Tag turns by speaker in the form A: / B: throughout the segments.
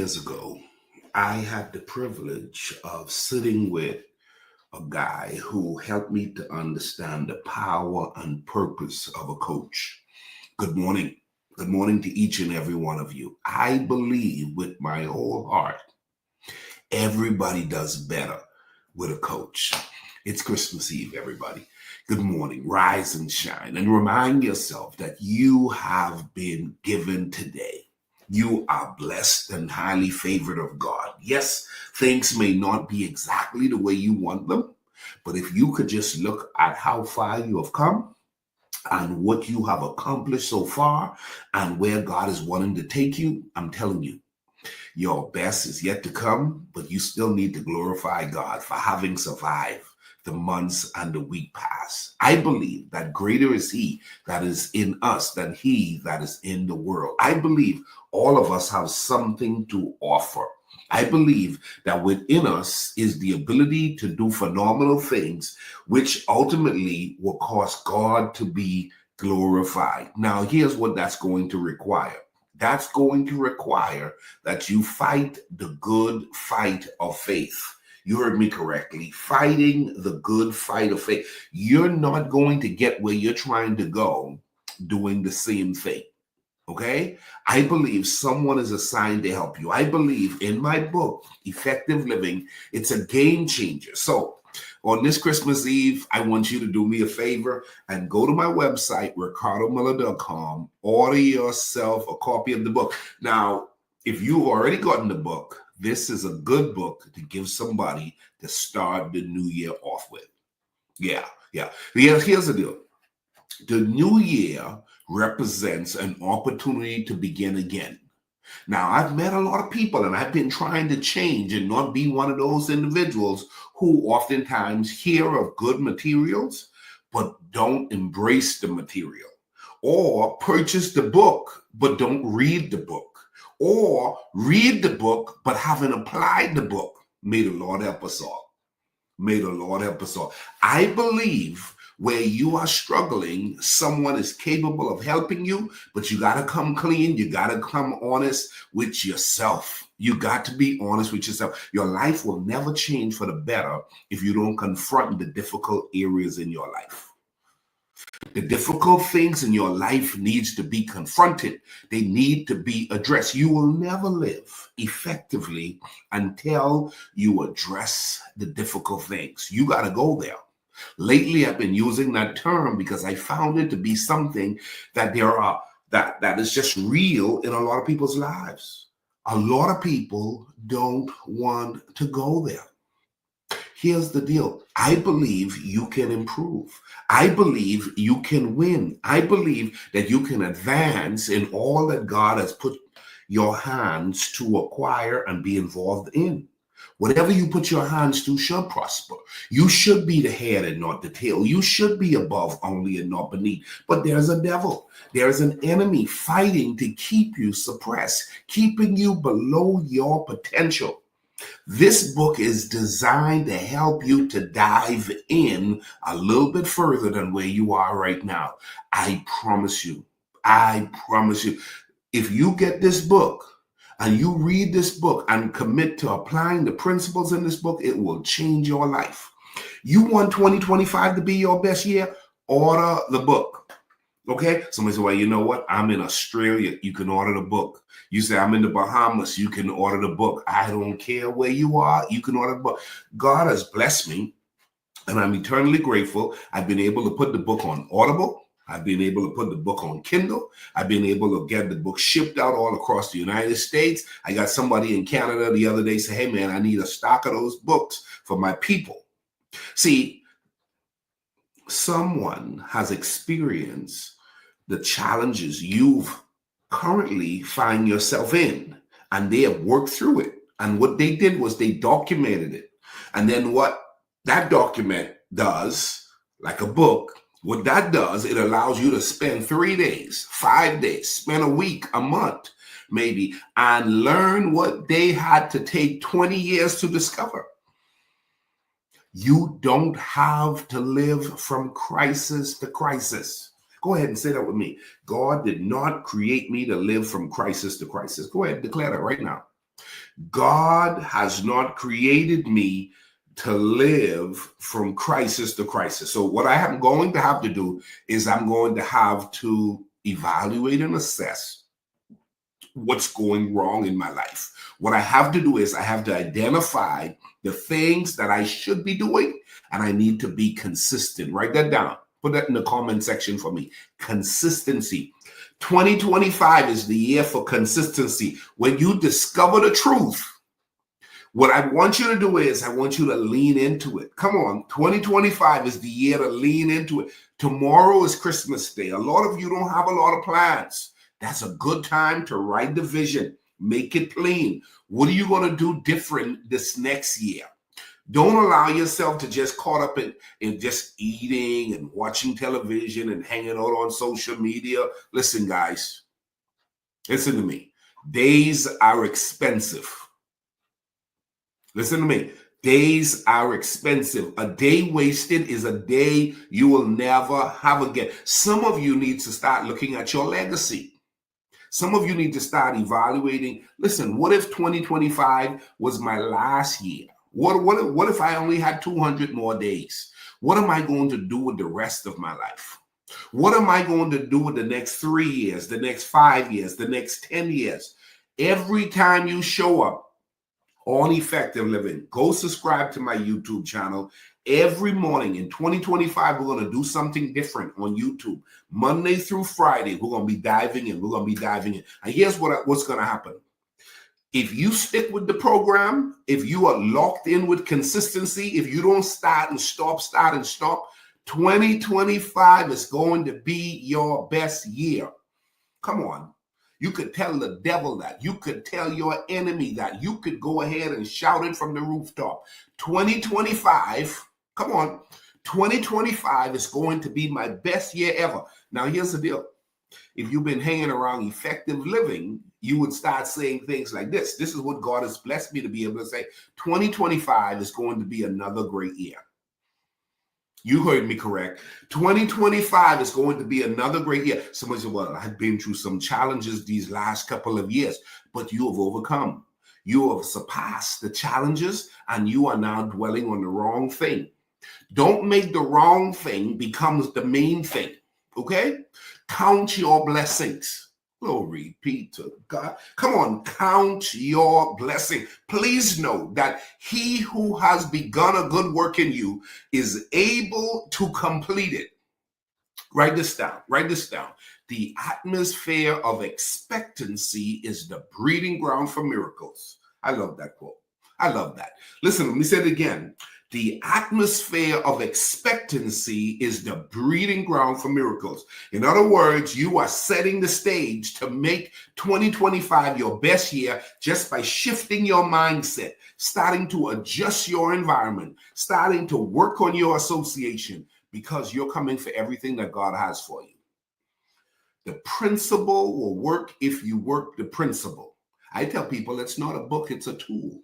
A: years ago, I had the privilege of sitting with a guy who helped me to understand the power and purpose of a coach. Good morning. Good morning to each and every one of you. I believe with my whole heart, everybody does better with a coach. It's Christmas Eve, everybody. Good morning. Rise and shine and remind yourself that you have been given today. You are blessed and highly favored of God. Yes, things may not be exactly the way you want them, but if you could just look at how far you have come and what you have accomplished so far and where God is wanting to take you, I'm telling you, your best is yet to come, but you still need to glorify God for having survived the months and the week past. I believe that greater is he that is in us than he that is in the world. I believe all of us have something to offer. I believe that within us is the ability to do phenomenal things, which ultimately will cause God to be glorified. Now, here's what that's going to require. That's going to require that you fight the good fight of faith. You heard me correctly. Fighting the good fight of faith. You're not going to get where you're trying to go doing the same thing. Okay? I believe someone is assigned to help you. I believe in my book, Effective Living, it's a game changer. So on this Christmas Eve, I want you to do me a favor and go to my website, ricardomiller.com, order yourself a copy of the book. Now, if you've already gotten the book, this is a good book to give somebody to start the new year off with. Yeah. Here's the deal. The new year represents an opportunity to begin again. Now, I've met a lot of people and I've been trying to change and not be one of those individuals who oftentimes hear of good materials, but don't embrace the material, or purchase the book, but don't read the book, or read the book, but haven't applied the book. May the Lord help us all. May the Lord help us all. I believe where you are struggling, someone is capable of helping you, but you got to come clean. You got to come honest with yourself. You got to be honest with yourself. Your life will never change for the better if you don't confront the difficult areas in your life. The difficult things in your life needs to be confronted. They need to be addressed. You will never live effectively until you address the difficult things. You got to go there. Lately, I've been using that term because I found it to be something that that is just real in a lot of people's lives. A lot of people don't want to go there. Here's the deal. I believe you can improve. I believe you can win. I believe that you can advance in all that God has put your hands to acquire and be involved in. Whatever you put your hands to shall prosper. You should be the head and not the tail. You should be above only and not beneath. But there's a devil. There's an enemy fighting to keep you suppressed, keeping you below your potential. This book is designed to help you to dive in a little bit further than where you are right now. I promise you, if you get this book, and you read this book and commit to applying the principles in this book, it will change your life. You want 2025 to be your best year? Order the book. Okay? Somebody say, well, you know what? I'm in Australia. You can order the book. You say, I'm in the Bahamas. You can order the book. I don't care where you are. You can order the book. God has blessed me, and I'm eternally grateful. I've been able to put the book on Audible. I've been able to put the book on Kindle. I've been able to get the book shipped out all across the United States. I got somebody in Canada the other day say, hey, man, I need a stock of those books for my people. See, someone has experienced the challenges you've currently find yourself in, and they have worked through it. And what they did was they documented it. And then what that document does, like a book, what that does, it allows you to spend 3 days, 5 days, spend a week, a month, maybe, and learn what they had to take 20 years to discover. You don't have to live from crisis to crisis. Go ahead and say that with me. God did not create me to live from crisis to crisis. Go ahead and declare that right now. God has not created me to live from crisis to crisis. So what I am going to have to do is I'm going to have to evaluate and assess what's going wrong in my life. What I have to do is I have to identify the things that I should be doing, and I need to be consistent. Write that down. Put that in the comment section for me. Consistency. 2025 is the year for consistency. When you discover the truth, what I want you to do is I want you to lean into it. Come on, 2025 is the year to lean into it. Tomorrow is Christmas Day. A lot of you don't have a lot of plans. That's a good time to write the vision. Make it plain. What are you going to do different this next year? Don't allow yourself to just caught up in just eating and watching television and hanging out on social media. Listen, guys, listen to me. Days are expensive. Listen to me. Days are expensive. A day wasted is a day you will never have again. Some of you need to start looking at your legacy. Some of you need to start evaluating. Listen, what if 2025 was my last year? What if I only had 200 more days? What am I going to do with the rest of my life? What am I going to do with the next 3 years, the next 5 years, the next 10 years? Every time you show up on Effective Living, go subscribe to my YouTube channel. Every morning in 2025, we're going to do something different on YouTube. Monday through Friday, we're going to be diving in. We're going to be diving in. And here's what's going to happen. If you stick with the program, if you are locked in with consistency, if you don't start and stop, 2025 is going to be your best year. Come on. You could tell the devil that. You could tell your enemy that. You could go ahead and shout it from the rooftop. 2025, come on, 2025 is going to be my best year ever. Now, here's the deal. If you've been hanging around Effective Living, you would start saying things like this. This is what God has blessed me to be able to say. 2025 is going to be another great year. You heard me correct. 2025 is going to be another great year. Somebody said, well, I've been through some challenges these last couple of years, but you have overcome. You have surpassed the challenges, and you are now dwelling on the wrong thing. Don't make the wrong thing becomes the main thing, okay? Count your blessings. Glory be to God. Come on, count your blessing. Please know that he who has begun a good work in you is able to complete it. Write this down. Write this down. The atmosphere of expectancy is the breeding ground for miracles. I love that quote. I love that. Listen, let me say it again. The atmosphere of expectancy is the breeding ground for miracles. In other words, you are setting the stage to make 2025 your best year just by shifting your mindset, starting to adjust your environment, starting to work on your association, because you're coming for everything that God has for you. The principle will work if you work the principle. I tell people it's not a book, it's a tool.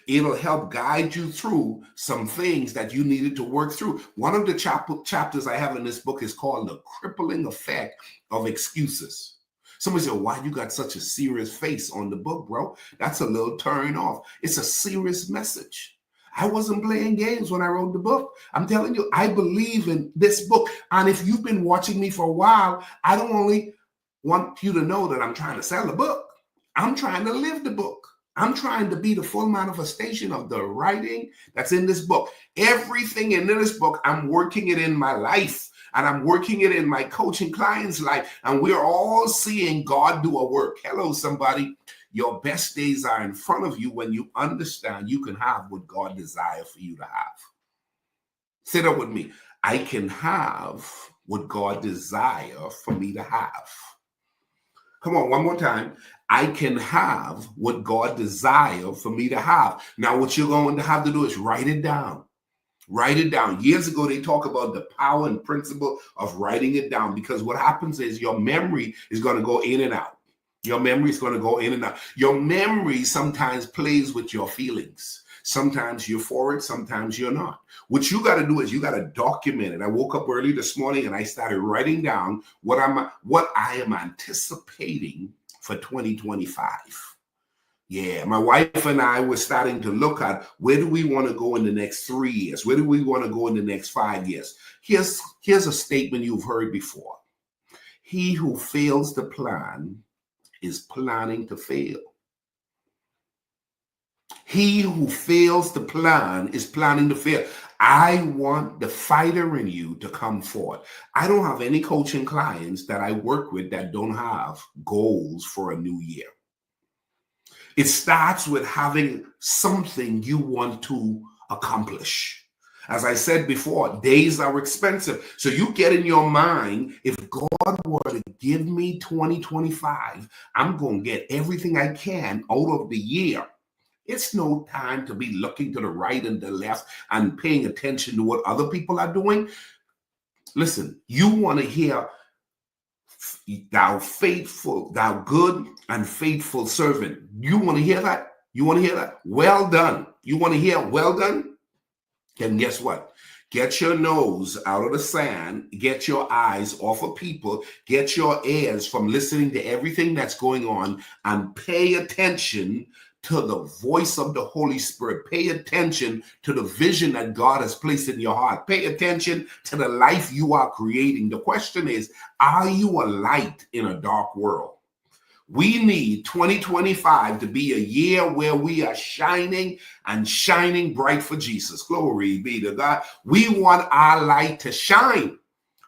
A: It'll help guide you through some things that you needed to work through. One of the chapters I have in this book is called The Crippling Effect of Excuses. Somebody said, why you got such a serious face on the book, bro? That's a little turn off. It's a serious message. I wasn't playing games when I wrote the book. I'm telling you, I believe in this book. And if you've been watching me for a while, I don't only want you to know that I'm trying to sell the book. I'm trying to live the book. I'm trying to be the full manifestation of the writing that's in this book. Everything in this book, I'm working it in my life, and I'm working it in my coaching clients' life, and we're all seeing God do a work. Hello, somebody. Your best days are in front of you when you understand you can have what God desires for you to have. Say that with me. I can have what God desires for me to have. Come on, one more time. I can have what God desires for me to have. Now, what you're going to have to do is write it down. Write it down. Years ago, they talk about the power and principle of writing it down, because what happens is your memory is going to go in and out. Your memory is going to go in and out. Your memory sometimes plays with your feelings. Sometimes you're for it, sometimes you're not. What you got to do is you got to document it. I woke up early this morning and I started writing down what I am anticipating for 2025. Yeah, my wife and I were starting to look at where do we want to go in the next 3 years? Where do we want to go in the next 5 years? Here's a statement you've heard before. He who fails to plan is planning to fail. He who fails to plan is planning to fail. I want the fighter in you to come forward. I don't have any coaching clients that I work with that don't have goals for a new year. It starts with having something you want to accomplish. As I said before, days are expensive. So you get in your mind, if God were to give me 2025, I'm going to get everything I can out of the year. It's no time to be looking to the right and the left and paying attention to what other people are doing. Listen, you want to hear, thou faithful, thou good and faithful servant. You want to hear that? You want to hear that? Well done. You want to hear well done? Then guess what? Get your nose out of the sand, get your eyes off of people, get your ears from listening to everything that's going on, and pay attention to the voice of the Holy Spirit. Pay attention to the vision that God has placed in your heart. Pay attention to the life you are creating. The question is, are you a light in a dark world? We need 2025 to be a year where we are shining and shining bright for Jesus. Glory be to God. We want our light to shine.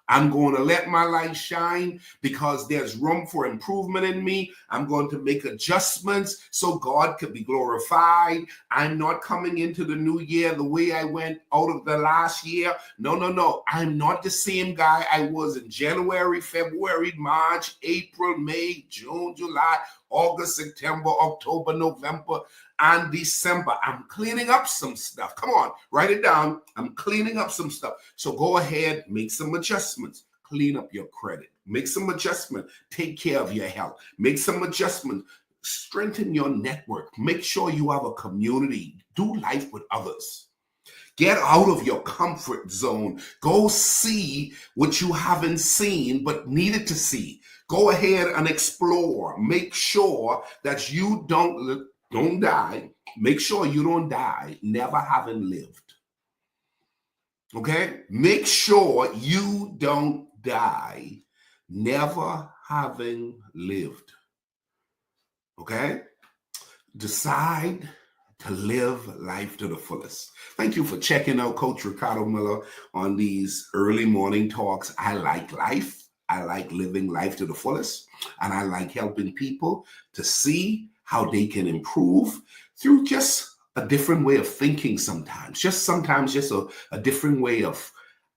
A: I'm going to let my light shine because there's room for improvement in me. I'm going to make adjustments so God can be glorified. I'm not coming into the new year the way I went out of the last year. No. I'm not the same guy I was in January, February, March, April, May, June, July, August, September, October, November, and December. I'm cleaning up some stuff. Come on, write it down. I'm cleaning up some stuff. So go ahead, make some adjustments. Clean up your credit. Make some adjustment. Take care of your health. Make some adjustment. Strengthen your network. Make sure you have a community. Do life with others. Get out of your comfort zone. Go see what you haven't seen but needed to see. Go ahead and explore. Make sure that you don't die. Make sure you don't die never having lived. Okay? Make sure you don't die never having lived. Okay? Decide to live life to the fullest. Thank you for checking out Coach Ricardo Miller on these early morning talks. I like life. I like living life to the fullest. And I like helping people to see how they can improve through just a different way of thinking sometimes. Just a different way of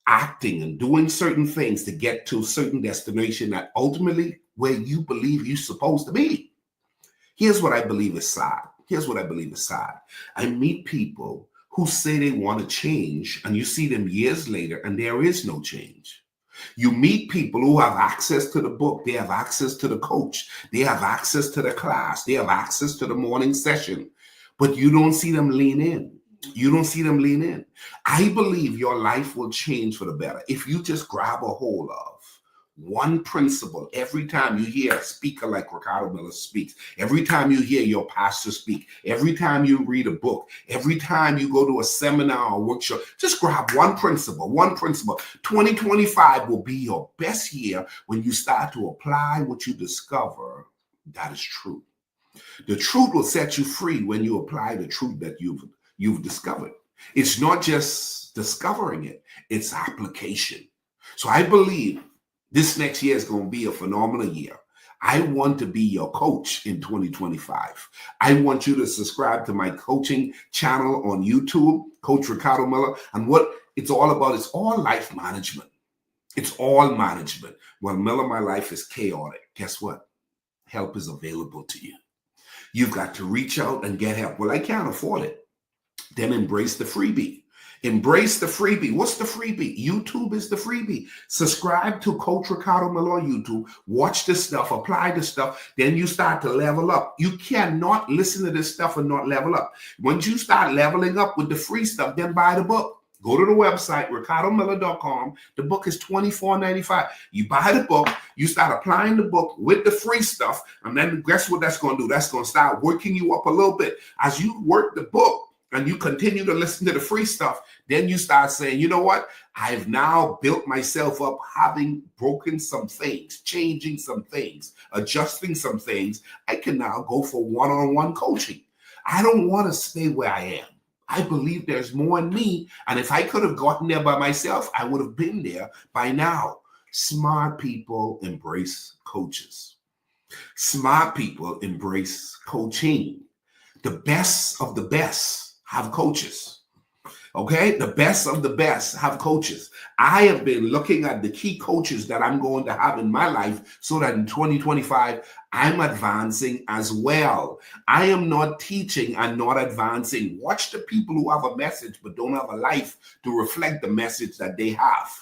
A: acting and doing certain things to get to a certain destination that ultimately where you believe you're supposed to be. Here's what I believe is sad. I meet people who say they want to change, and you see them years later, and there is no change. You meet people who have access to the book, they have access to the coach, they have access to the class, they have access to the morning session, but you don't see them lean in. I believe your life will change for the better if you just grab a hold of one principle every time you hear a speaker like Ricardo Miller speaks, every time you hear your pastor speak, every time you read a book, every time you go to a seminar or workshop, just grab one principle. 2025 will be your best year when you start to apply what you discover that is true. The truth will set you free when you apply the truth that you've discovered. It's not just discovering it, it's application. So I believe this next year is going to be a phenomenal year. I want to be your coach in 2025. I want you to subscribe to my coaching channel on YouTube, Coach Ricardo Miller. And what it's all about is all life management. It's all management. Well, Miller, my life is chaotic. Guess what? Help is available to you. You've got to reach out and get help. Well, I can't afford it. Then embrace the freebie. Embrace the freebie. What's the freebie? YouTube is the freebie. Subscribe to Coach Ricardo Miller on YouTube. Watch this stuff. Apply this stuff. Then you start to level up. You cannot listen to this stuff and not level up. Once you start leveling up with the free stuff, then buy the book. Go to the website, ricardomiller.com. The book is $24.95. You buy the book, you start applying the book with the free stuff, and then guess what that's going to do? That's going to start working you up a little bit. As you work the book and you continue to listen to the free stuff, then you start saying, you know what? I've now built myself up, having broken some things, changing some things, adjusting some things. I can now go for one-on-one coaching. I don't want to stay where I am. I believe there's more in me. And if I could have gotten there by myself, I would have been there by now. Smart people embrace coaches. Smart people embrace coaching. The best of the best have coaches. Okay, the best of the best have coaches. I have been looking at the key coaches that I'm going to have in my life so that in 2025, I'm advancing as well. I am not teaching and not advancing. Watch the people who have a message but don't have a life to reflect the message that they have.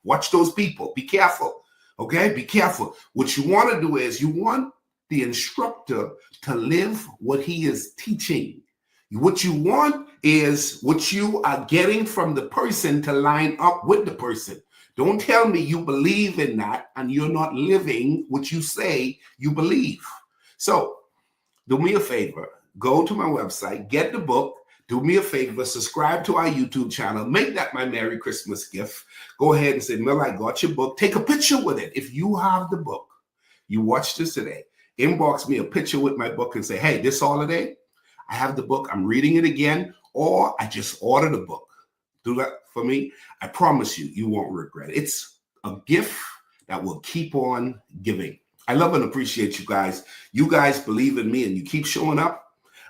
A: Watch those people. Be careful. Okay, be careful. What you want to do is you want the instructor to live what he is teaching. What you want is what you are getting from the person to line up with the person. Don't tell me you believe in that and you're not living what you say you believe. So do me a favor, go to my website, get the book, do me a favor, subscribe to our YouTube channel, make that my Merry Christmas gift. Go ahead and say, Mel, I got your book. Take a picture with it. If you have the book, you watch this today, inbox me a picture with my book and say, hey, this holiday, I have the book, I'm reading it again, or I just ordered a book. Do that for me. I promise you, you won't regret it. It's a gift that will keep on giving. I love and appreciate you guys. You guys believe in me and you keep showing up,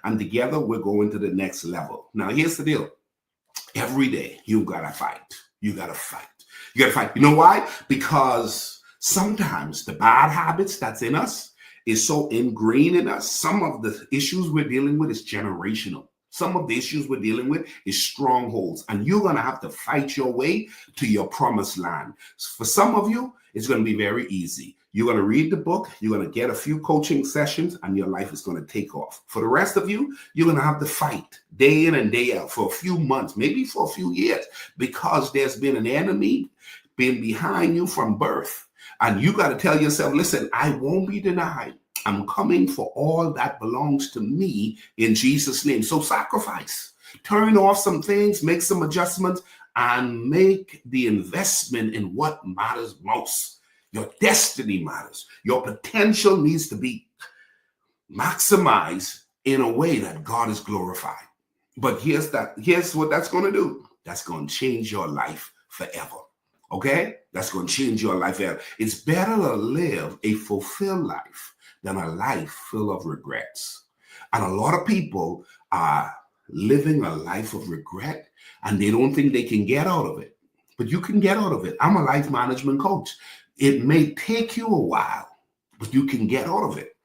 A: and together we're going to the next level. Now, here's the deal. Every day, you gotta fight. You gotta fight. You gotta fight. You know why? Because sometimes the bad habits that's in us is so ingrained in us. Some of the issues we're dealing with is generational. Some of the issues we're dealing with is strongholds, and you're going to have to fight your way to your promised land. For some of you, it's going to be very easy. You're going to read the book, you're going to get a few coaching sessions, and your life is going to take off. For the rest of you, you're going to have to fight day in and day out for a few months, maybe for a few years, because there's been an enemy been behind you from birth. And you got to tell yourself, listen, I won't be denied. I'm coming for all that belongs to me in Jesus' name. So sacrifice, turn off some things, make some adjustments, and make the investment in what matters most. Your destiny matters. Your potential needs to be maximized in a way that God is glorified. But here's what that's going to do. That's going to change your life forever. Okay? That's going to change your life forever. It's better to live a fulfilled life than a life full of regrets. And a lot of people are living a life of regret and they don't think they can get out of it. But you can get out of it. I'm a life management coach. It may take you a while, but you can get out of it.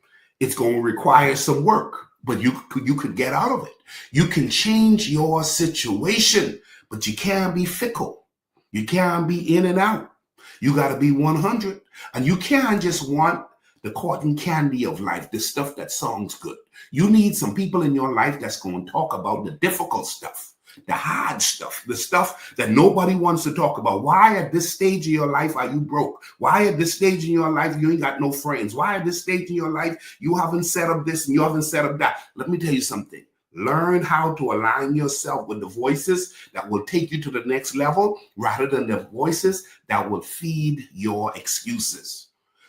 A: It's going to require some work, but you could get out of it. You can change your situation, but you can't be fickle. You can't be in and out. You got to be 100. And you can't just want the cotton candy of life, the stuff that sounds good. You need some people in your life that's going to talk about the difficult stuff, the hard stuff, the stuff that nobody wants to talk about. Why at this stage of your life are you broke? Why at this stage in your life you ain't got no friends? Why at this stage in your life you haven't set up this and you haven't set up that? Let me tell you something. Learn how to align yourself with the voices that will take you to the next level rather than the voices that will feed your excuses.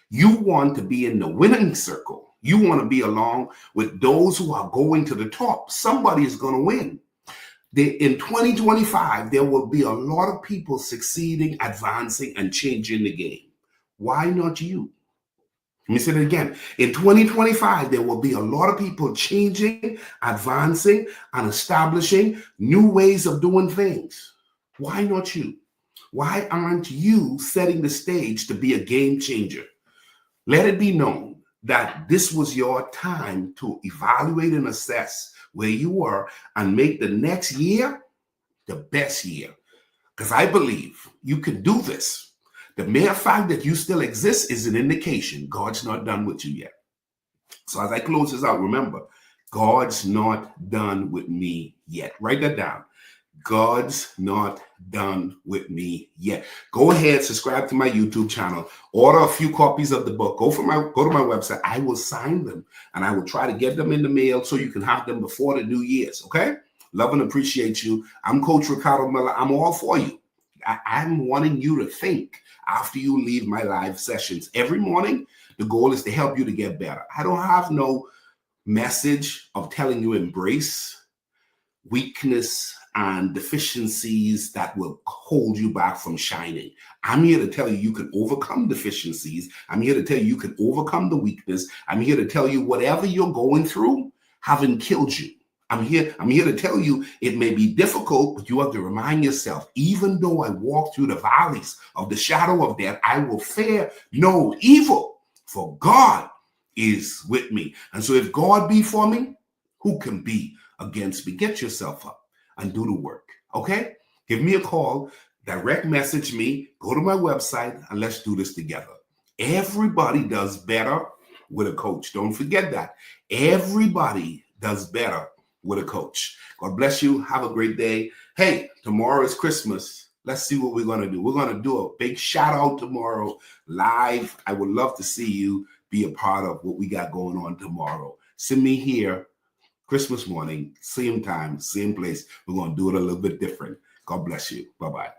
A: You want to be in the winning circle. You want to be along with those who are going to the top. Somebody is going to win. In 2025, there will be a lot of people succeeding, advancing, and changing the game. Why not you? Let me say it again. In 2025, there will be a lot of people changing, advancing, and establishing new ways of doing things. Why not you? Why aren't you setting the stage to be a game changer? Let it be known that this was your time to evaluate and assess where you were and make the next year the best year. Because I believe you can do this. The mere fact that you still exist is an indication God's not done with you yet. So as I close this out, remember, God's not done with me yet. Write that down. God's not done with me yet. Go ahead, subscribe to my YouTube channel, order a few copies of the book. Go to my website. I will sign them and I will try to get them in the mail so you can have them before the New Year's. Okay? Love and appreciate you. I'm Coach Ricardo Miller. I'm all for you. I'm wanting you to think after you leave my live sessions every morning. The goal is to help you to get better. I don't have no message of telling you embrace weakness and deficiencies that will hold you back from shining. I'm here to tell you can overcome deficiencies. I'm here to tell you can overcome the weakness. I'm here to tell you whatever you're going through haven't killed you. I'm here to tell you it may be difficult, but you have to remind yourself, even though I walk through the valleys of the shadow of death, I will fear no evil, for God is with me. And so if God be for me, who can be against me? Get yourself up and do the work, okay? Give me a call, direct message me, go to my website, and let's do this together. Everybody does better with a coach. Don't forget that. Everybody does better with a coach. God bless you. Have a great day. Hey, tomorrow is Christmas. Let's see what we're going to do. We're going to do a big shout out tomorrow live. I would love to see you be a part of what we got going on tomorrow. Send me here Christmas morning, same time, same place. We're going to do it a little bit different. God bless you. Bye-bye.